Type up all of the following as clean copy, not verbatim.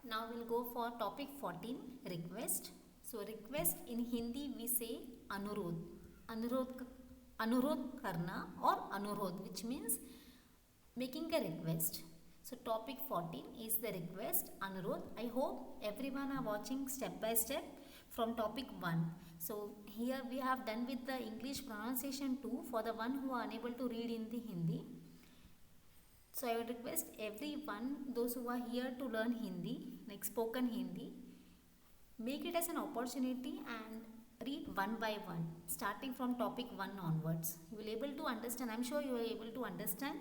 Now we'll go for topic 14, request. So request in Hindi we say अनुरोध. अनुरोध करना और अनुरोध, which means making a request. So topic 14 is the request, अनुरोध. I hope everyone are watching step by step from topic 1. So here we have done with the English pronunciation too for the one who are unable to read in the Hindi. So I would request everyone, those who are here to learn Hindi, like spoken Hindi, make it as an opportunity and read one by one, starting from topic 1 onwards. You will able to understand, I'm sure you are able to understand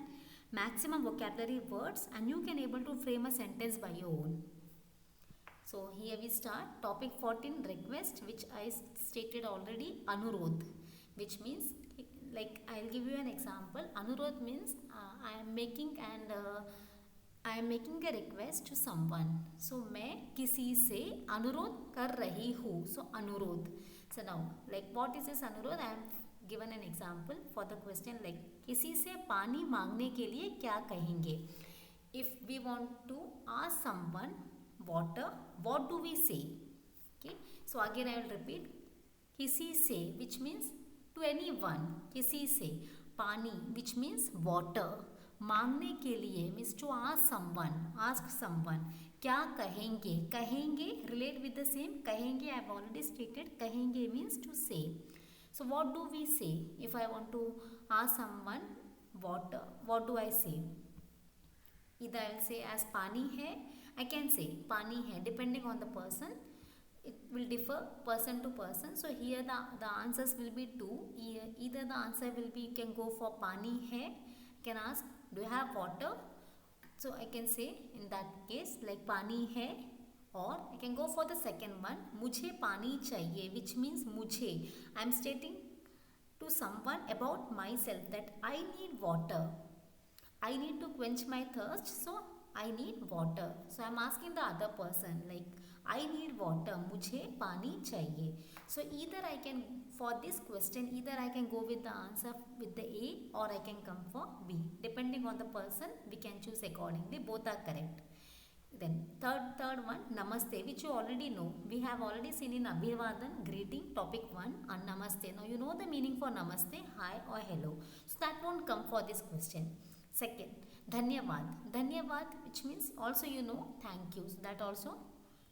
maximum vocabulary words and you can able to frame a sentence by your own. So here we start topic 14, request, which I stated already, अनुरोध, which means like I'll give you an example. Anurodh means I am making a request to someone. So मैं किसी से अनुरोध कर रही हूँ. So अनुरोध. So now like what is this अनुरोध? I am given an example for the question like किसी से पानी मांगने के लिए क्या कहेंगे? If we want to ask someone water, what do we say? Okay. So again I will repeat. किसी से, which means to anyone, किसी से. पानी, which means water. मांगने के लिए means to ask someone. क्या कहेंगे? कहेंगे relate with the same. कहेंगे I have already stated. कहेंगे means to say. So what do we say if I want to ask someone water? What do I say? Either I will say as पानी है, I can say पानी है, depending on the person. It will differ person to person. So here the answers will be two. Either the answer will be, you can go for pani hai, you can ask do you have water, so I can say in that case like pani hai, or I can go for the second one, mujhe pani chahiye, which means mujhe, I am stating to someone about myself that I need water, I need to quench my thirst, so I need water. So I am asking the other person like I need water, मुझे पानी चाहिए. So either I can, for this question, either I can go with the answer with the A or I can come for B. Depending on the person, we can choose accordingly. Both are correct. Then third one, namaste, which you already know. We have already seen in Abhivadan, greeting, topic 1 and namaste. Now you know the meaning for namaste, hi or hello. So that won't come for this question. Second, dhanyavad. Dhanyavad, which means also you know thank you. So that also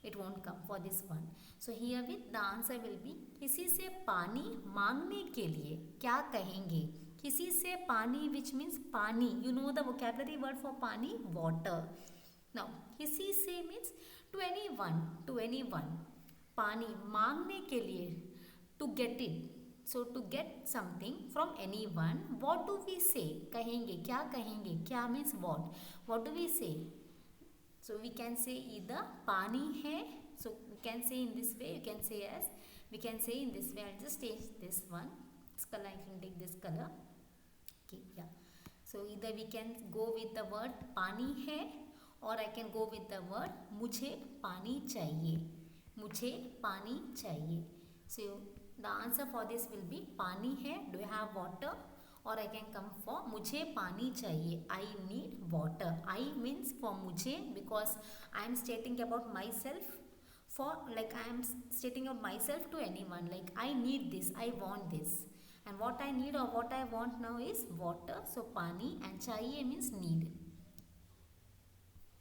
it won't come for this one. So here with the answer will be किसी से पानी मांगने के लिए क्या कहेंगे? किसी से पानी, which means पानी. You know the vocabulary word for पानी, water. Now किसी से means to anyone, to anyone. पानी मांगने के लिए, to get it. So to get something from anyone, what do we say? कहेंगे, क्या कहेंगे? क्या means what? What do we say? So we can say either पानी है. So we can say in this way. You can say as, we can say in this way. I'll just take this one. This color, I can take this color. Okay, yeah. So either we can go with the word पानी है, or I can go with the word मुझे पानी चाहिए. मुझे पानी चाहिए. So the answer for this will be पानी है. Do you have water? Or I can come for मुझे पानी चाहिए. I need water. I means for मुझे, because I am stating about myself. For like I am stating about myself to anyone. Like I need this. I want this. And what I need or what I want now is water. So पानी, and चाहिए means need.